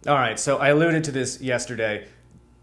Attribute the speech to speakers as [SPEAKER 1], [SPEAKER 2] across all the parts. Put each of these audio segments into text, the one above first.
[SPEAKER 1] All right, so I alluded to this yesterday.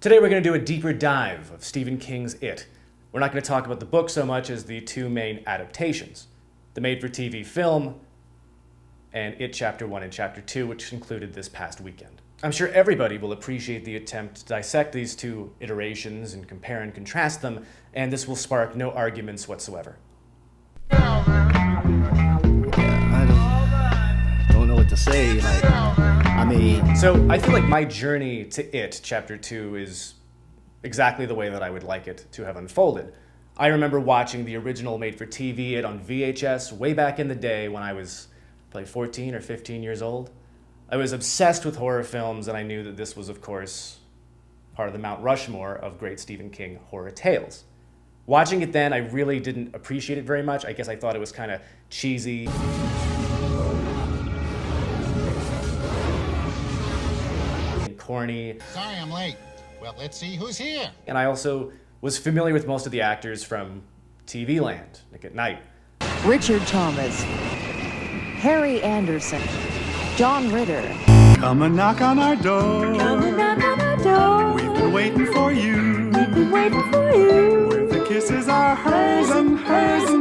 [SPEAKER 1] Today we're going to do a deeper dive of Stephen King's It. We're not going to talk about the book so much as the two main adaptations, the made-for-TV film and It Chapter 1 and Chapter 2, which concluded this past weekend. I'm sure everybody will appreciate the attempt to dissect these two iterations and compare and contrast them, and this will spark no arguments whatsoever.
[SPEAKER 2] I don't know what to say.
[SPEAKER 1] So I feel like my journey to It Chapter 2 is exactly the way that I would like it to have unfolded. I remember watching the original made-for-TV It on VHS way back in the day when I was probably 14 or 15 years old. I was obsessed with horror films, and I knew that this was, of course, part of the Mount Rushmore of great Stephen King horror tales. Watching it then, I really didn't appreciate it very much. I guess I thought it was kind of cheesy. And corny.
[SPEAKER 3] Sorry I'm late. Well, let's see who's here.
[SPEAKER 1] And I also was familiar with most of the actors from TV Land, Nick at Night.
[SPEAKER 4] Richard Thomas, Harry Anderson, John Ritter.
[SPEAKER 5] Come and knock on our door.
[SPEAKER 4] Come and knock on our door.
[SPEAKER 5] We've been waiting for you.
[SPEAKER 4] We've been waiting for you.
[SPEAKER 5] Where the kisses are hers and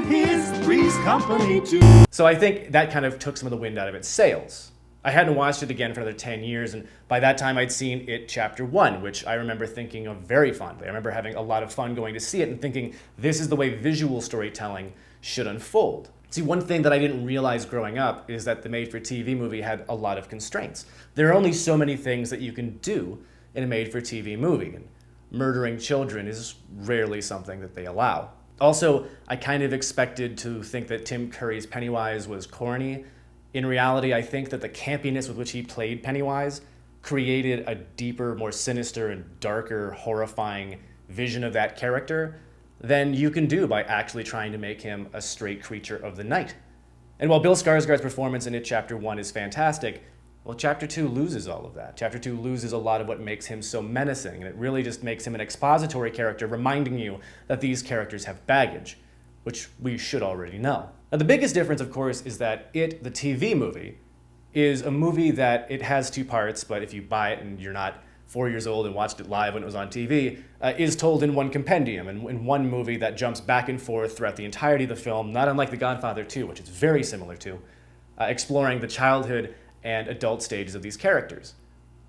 [SPEAKER 5] his, three's company too.
[SPEAKER 1] So I think that kind of took some of the wind out of its sails. I hadn't watched it again for another 10 years, and by that time I'd seen It Chapter 1, which I remember thinking of very fondly. I remember having a lot of fun going to see it and thinking, this is the way visual storytelling should unfold. See, one thing that I didn't realize growing up is that the made-for-TV movie had a lot of constraints. There are only so many things that you can do in a made-for-TV movie, and murdering children is rarely something that they allow. Also, I kind of expected to think that Tim Curry's Pennywise was corny. In reality, I think that the campiness with which he played Pennywise created a deeper, more sinister and darker, horrifying vision of that character than you can do by actually trying to make him a straight creature of the night. And while Bill Skarsgård's performance in It Chapter 1 is fantastic, well, Chapter 2 loses all of that. Chapter 2 loses a lot of what makes him so menacing, and it really just makes him an expository character reminding you that these characters have baggage, which we should already know. Now, the biggest difference, of course, is that It, the TV movie, is a movie that it has two parts, but if you buy it and you're not 4 years old and watched it live when it was on TV, is told in one compendium, and in one movie that jumps back and forth throughout the entirety of the film, not unlike The Godfather 2, which it's very similar to, exploring the childhood and adult stages of these characters.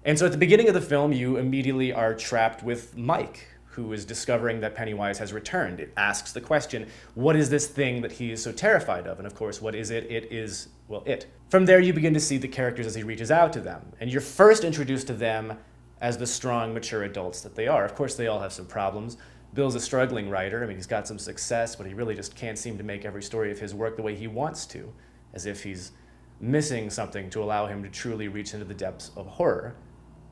[SPEAKER 1] And so at the beginning of the film, you immediately are trapped with Mike, who is discovering that Pennywise has returned. It asks the question, what is this thing that he is so terrified of? And of course, what is it? It is, well, it. From there, you begin to see the characters as he reaches out to them. And you're first introduced to them as the strong, mature adults that they are. Of course, they all have some problems. Bill's a struggling writer. I mean, he's got some success, but he really just can't seem to make every story of his work the way he wants to, as if he's missing something to allow him to truly reach into the depths of horror.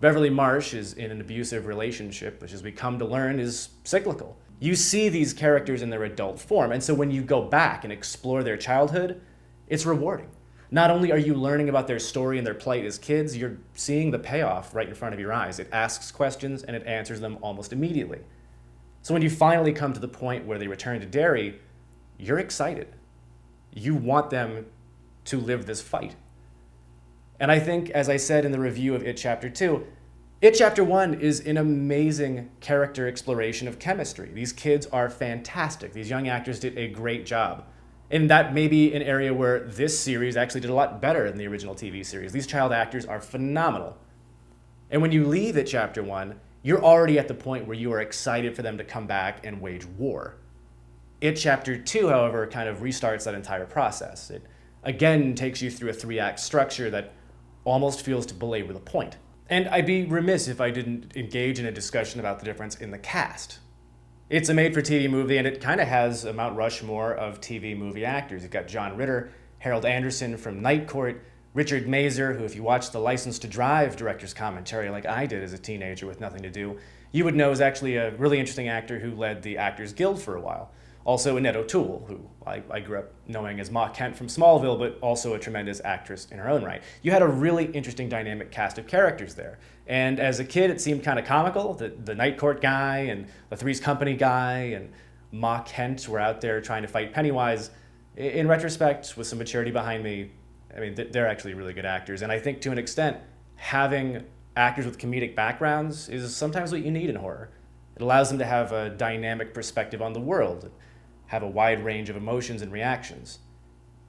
[SPEAKER 1] Beverly Marsh is in an abusive relationship, which as we come to learn is cyclical. You see these characters in their adult form, and so when you go back and explore their childhood, it's rewarding. Not only are you learning about their story and their plight as kids, you're seeing the payoff right in front of your eyes. It asks questions and it answers them almost immediately. So when you finally come to the point where they return to Derry, you're excited. You want them to live this fight. And I think, as I said in the review of It Chapter 2, It Chapter 1 is an amazing character exploration of chemistry. These kids are fantastic. These young actors did a great job. And that may be an area where this series actually did a lot better than the original TV series. These child actors are phenomenal. And when you leave It Chapter 1, you're already at the point where you are excited for them to come back and wage war. It Chapter 2, however, kind of restarts that entire process. It again takes you through a 3-act structure that almost feels to belabor the point. And I'd be remiss if I didn't engage in a discussion about the difference in the cast. It's a made-for-TV movie, and it kind of has a Mount Rushmore of TV movie actors. You've got John Ritter, Harold Anderson from Night Court, Richard Mazer, who if you watched the License to Drive director's commentary like I did as a teenager with nothing to do, you would know is actually a really interesting actor who led the Actors Guild for a while. Also Annette O'Toole, who I grew up knowing as Ma Kent from Smallville, but also a tremendous actress in her own right. You had a really interesting dynamic cast of characters there. And as a kid, it seemed kind of comical. The Night Court guy and the Three's Company guy and Ma Kent were out there trying to fight Pennywise. In retrospect, with some maturity behind me, I mean, they're actually really good actors. And I think to an extent, having actors with comedic backgrounds is sometimes what you need in horror. It allows them to have a dynamic perspective on the world, have a wide range of emotions and reactions.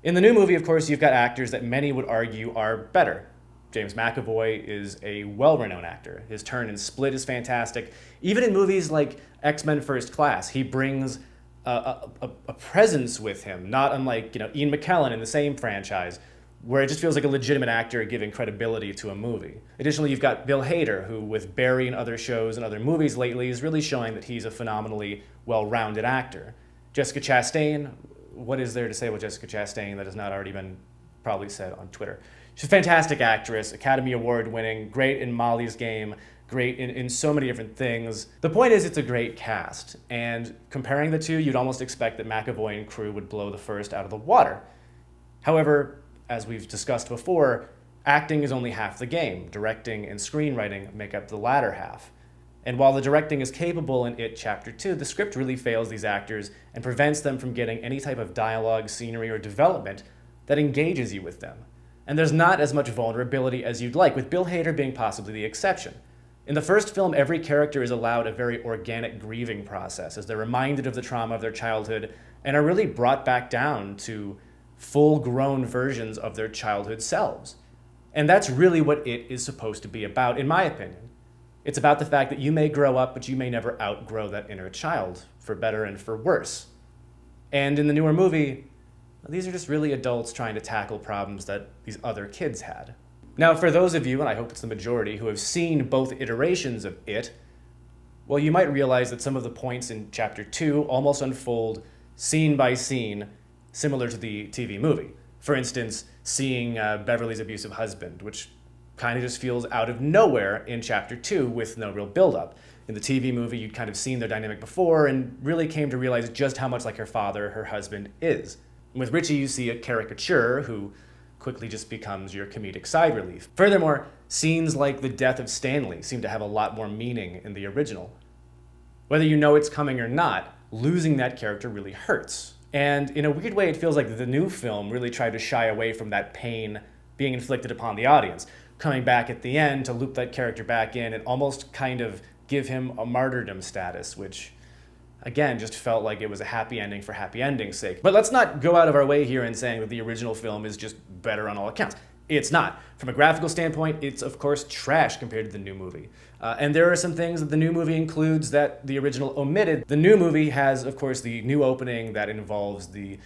[SPEAKER 1] In the new movie, of course, you've got actors that many would argue are better. James McAvoy is a well-renowned actor. His turn in Split is fantastic. Even in movies like X-Men First Class, he brings a presence with him, not unlike Ian McKellen in the same franchise, where it just feels like a legitimate actor giving credibility to a movie. Additionally, you've got Bill Hader, who with Barry and other shows and other movies lately is really showing that he's a phenomenally well-rounded actor. Jessica Chastain, what is there to say about Jessica Chastain that has not already been probably said on Twitter? She's a fantastic actress, Academy Award winning, great in Molly's Game, great in so many different things. The point is, it's a great cast, and comparing the two, you'd almost expect that McAvoy and crew would blow the first out of the water. However, as we've discussed before, acting is only half the game. Directing and screenwriting make up the latter half. And while the directing is capable in It Chapter 2, the script really fails these actors and prevents them from getting any type of dialogue, scenery, or development that engages you with them. And there's not as much vulnerability as you'd like, with Bill Hader being possibly the exception. In the first film, every character is allowed a very organic grieving process as they're reminded of the trauma of their childhood and are really brought back down to full-grown versions of their childhood selves. And that's really what It is supposed to be about, in my opinion. It's about the fact that you may grow up, but you may never outgrow that inner child, for better and for worse. And in the newer movie, these are just really adults trying to tackle problems that these other kids had. Now, for those of you, and I hope it's the majority, who have seen both iterations of It, well, you might realize that some of the points in Chapter 2 almost unfold scene by scene, similar to the TV movie. For instance, seeing Beverly's abusive husband, which kind of just feels out of nowhere in Chapter 2 with no real build-up. In the TV movie, you'd kind of seen their dynamic before and really came to realize just how much like her father, her husband, is. With Richie, you see a caricature who quickly just becomes your comedic side relief. Furthermore, scenes like the death of Stanley seem to have a lot more meaning in the original. Whether you know it's coming or not, losing that character really hurts. And in a weird way, it feels like the new film really tried to shy away from that pain being inflicted upon the audience, coming back at the end to loop that character back in and almost kind of give him a martyrdom status, which, again, just felt like it was a happy ending for happy ending's sake. But let's not go out of our way here in saying that the original film is just better on all accounts. It's not. From a graphical standpoint, it's of course trash compared to the new movie. And there are some things that the new movie includes that the original omitted. The new movie has, of course, the new opening that involves the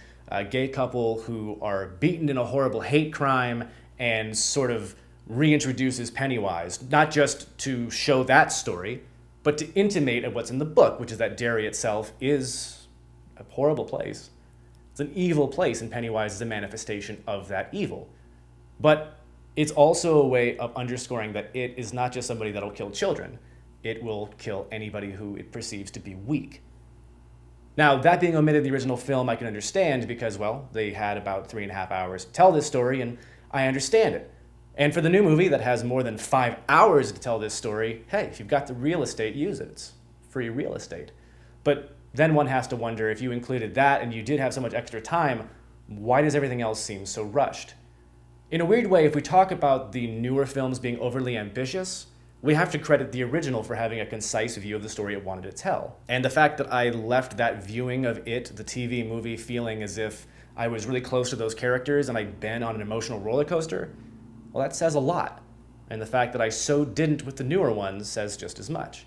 [SPEAKER 1] gay couple who are beaten in a horrible hate crime and sort of reintroduces Pennywise, not just to show that story, but to intimate of what's in the book, which is that Derry itself is a horrible place. It's an evil place, and Pennywise is a manifestation of that evil. But it's also a way of underscoring that it is not just somebody that'll kill children. It will kill anybody who it perceives to be weak. Now, that being omitted in the original film, I can understand because, well, they had about 3.5 hours to tell this story, and I understand it. And for the new movie that has more than 5 hours to tell this story, hey, if you've got the real estate, use it. It's free real estate. But then one has to wonder, if you included that and you did have so much extra time, why does everything else seem so rushed? In a weird way, if we talk about the newer films being overly ambitious, we have to credit the original for having a concise view of the story it wanted to tell. And the fact that I left that viewing of It, the TV movie, feeling as if I was really close to those characters and I'd been on an emotional roller coaster, well, that says a lot. And the fact that I so didn't with the newer ones says just as much.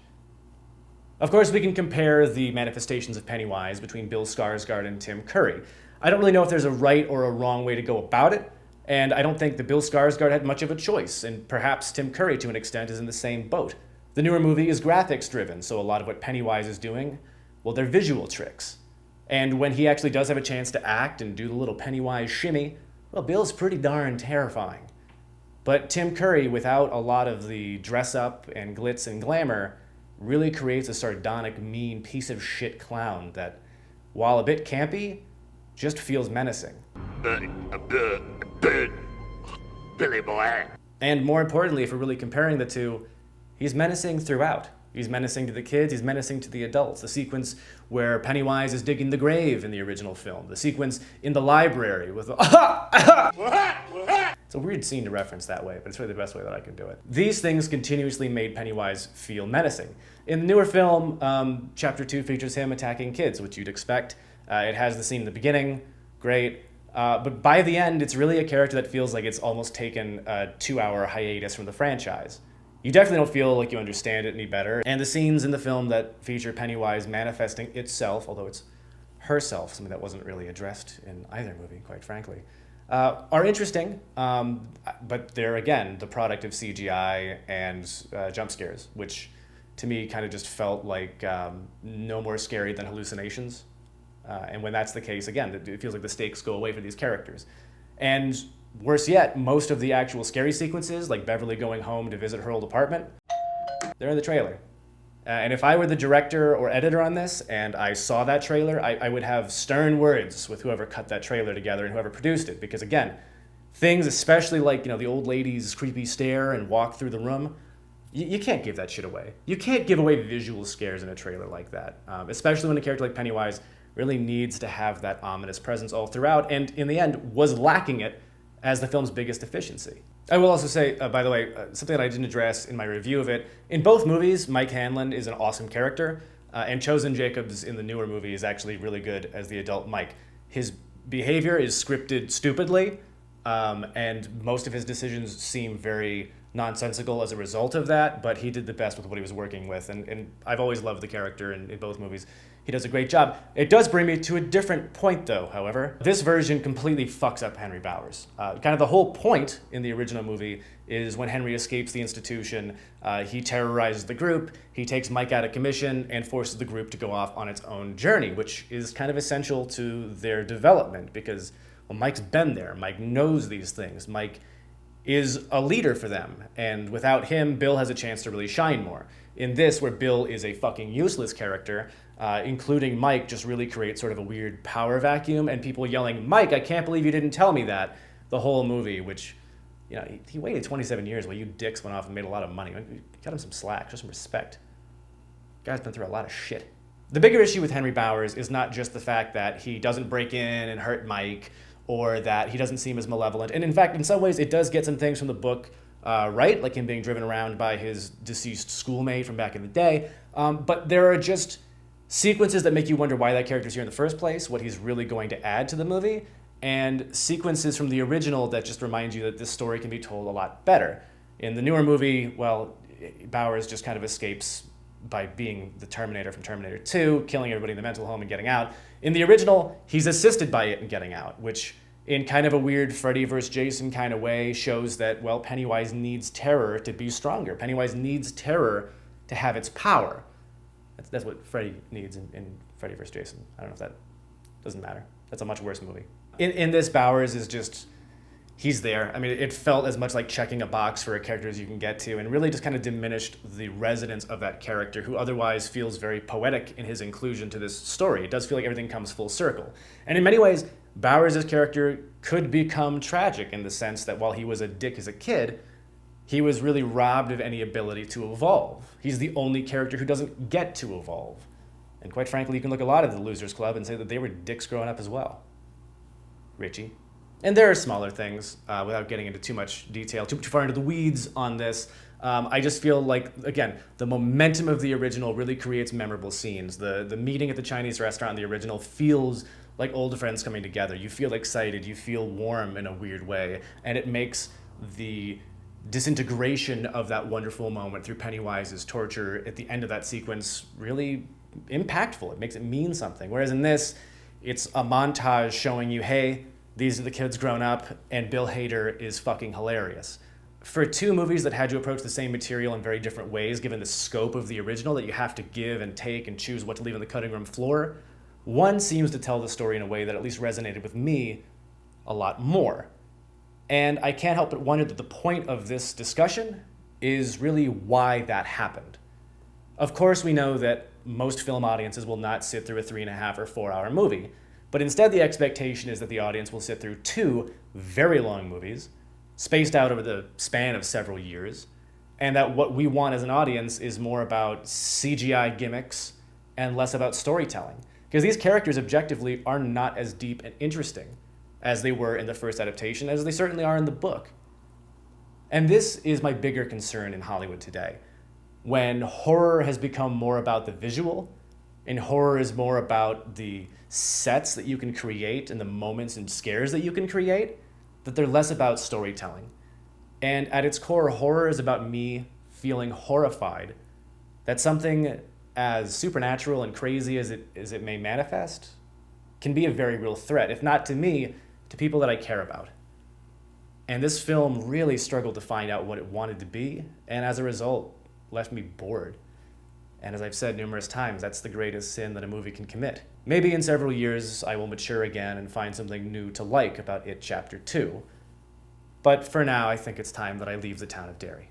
[SPEAKER 1] Of course, we can compare the manifestations of Pennywise between Bill Skarsgård and Tim Curry. I don't really know if there's a right or a wrong way to go about it, and I don't think that Bill Skarsgård had much of a choice, and perhaps Tim Curry, to an extent, is in the same boat. The newer movie is graphics-driven, so a lot of what Pennywise is doing, well, they're visual tricks. And when he actually does have a chance to act and do the little Pennywise shimmy, well, Bill's pretty darn terrifying. But Tim Curry, without a lot of the dress-up and glitz and glamour, really creates a sardonic, mean piece of shit clown that, while a bit campy, just feels menacing.
[SPEAKER 2] Billy boy.
[SPEAKER 1] And more importantly, if we're really comparing the two, he's menacing throughout. He's menacing to the kids, he's menacing to the adults. The sequence where Pennywise is digging the grave in the original film. The sequence in the library with It's a weird scene to reference that way, but it's really the best way that I can do it. These things continuously made Pennywise feel menacing. In the newer film, Chapter 2 features him attacking kids, which you'd expect. It has the scene in the beginning, great. But by the end, it's really a character that feels like it's almost taken a 2-hour hiatus from the franchise. You definitely don't feel like you understand it any better. And the scenes in the film that feature Pennywise manifesting itself, although it's herself, something that wasn't really addressed in either movie, quite frankly, are interesting, but they're, again, the product of CGI and jump scares, which to me kind of just felt like no more scary than hallucinations. And when that's the case, again, it feels like the stakes go away for these characters. And worse yet, most of the actual scary sequences, like Beverly going home to visit her old apartment, they're in the trailer. And if I were the director or editor on this and I saw that trailer, I would have stern words with whoever cut that trailer together and whoever produced it. Because again, things especially like, the old lady's creepy stare and walk through the room, you can't give that shit away. You can't give away visual scares in a trailer like that, especially when a character like Pennywise really needs to have that ominous presence all throughout, and in the end was lacking it as the film's biggest deficiency. I will also say, by the way, something that I didn't address in my review of it, in both movies, Mike Hanlon is an awesome character, and Chosen Jacobs in the newer movie is actually really good as the adult Mike. His behavior is scripted stupidly, and most of his decisions seem very nonsensical as a result of that, but he did the best with what he was working with, and I've always loved the character in both movies. He does a great job. It does bring me to a different point, though, however. This version completely fucks up Henry Bowers. Kind of the whole point in the original movie is when Henry escapes the institution, he terrorizes the group, he takes Mike out of commission, and forces the group to go off on its own journey, which is kind of essential to their development because, well, Mike's been there. Mike knows these things. Mike is a leader for them, and without him, Bill has a chance to really shine more. In this, where Bill is a fucking useless character, including Mike just really creates sort of a weird power vacuum, and people yelling, "Mike, I can't believe you didn't tell me that," the whole movie, which, he waited 27 years while you dicks went off and made a lot of money. Cut him some slack, show some respect. Guy's been through a lot of shit. The bigger issue with Henry Bowers is not just the fact that he doesn't break in and hurt Mike, or that he doesn't seem as malevolent. And in fact, in some ways, it does get some things from the book right, like him being driven around by his deceased schoolmate from back in the day. But there are just sequences that make you wonder why that character's here in the first place, what he's really going to add to the movie, and sequences from the original that just remind you that this story can be told a lot better. In the newer movie, well, Bowers just kind of escapes by being the Terminator from Terminator 2, killing everybody in the mental home and getting out. In the original, he's assisted by it and getting out, which in kind of a weird Freddy vs. Jason kind of way shows that, well, Pennywise needs terror to be stronger. Pennywise needs terror to have its power. That's what Freddy needs in Freddy vs. Jason. I don't know if that doesn't matter. That's a much worse movie. In this, Bowers is just, he's there. I mean, it felt as much like checking a box for a character as you can get to, and really just kind of diminished the resonance of that character, who otherwise feels very poetic in his inclusion to this story. It does feel like everything comes full circle. And in many ways, Bowers' character could become tragic in the sense that while he was a dick as a kid, he was really robbed of any ability to evolve. He's the only character who doesn't get to evolve. And quite frankly, you can look at a lot of the Losers Club and say that they were dicks growing up as well. Richie. And there are smaller things, without getting into too much detail, too far into the weeds on this. I just feel like, again, the momentum of the original really creates memorable scenes. The meeting at the Chinese restaurant in the original feels like old friends coming together. You feel excited, you feel warm in a weird way, and it makes the disintegration of that wonderful moment through Pennywise's torture at the end of that sequence really impactful. It makes it mean something. Whereas in this, it's a montage showing you, hey, these are the kids grown up, and Bill Hader is fucking hilarious. For two movies that had to approach the same material in very different ways, given the scope of the original that you have to give and take and choose what to leave on the cutting room floor, one seems to tell the story in a way that at least resonated with me a lot more. And I can't help but wonder that the point of this discussion is really why that happened. Of course, we know that most film audiences will not sit through a 3.5 or 4 hour movie, but instead the expectation is that the audience will sit through two very long movies, spaced out over the span of several years, and that what we want as an audience is more about CGI gimmicks and less about storytelling. Because these characters objectively are not as deep and interesting as they were in the first adaptation, as they certainly are in the book. And this is my bigger concern in Hollywood today. When horror has become more about the visual, and horror is more about the sets that you can create and the moments and scares that you can create, that they're less about storytelling. And at its core, horror is about me feeling horrified that something as supernatural and crazy as it may manifest can be a very real threat, if not to me, to people that I care about. And this film really struggled to find out what it wanted to be, and as a result, left me bored. And as I've said numerous times, that's the greatest sin that a movie can commit. Maybe in several years I will mature again and find something new to like about It Chapter 2. But for now, I think it's time that I leave the town of Derry.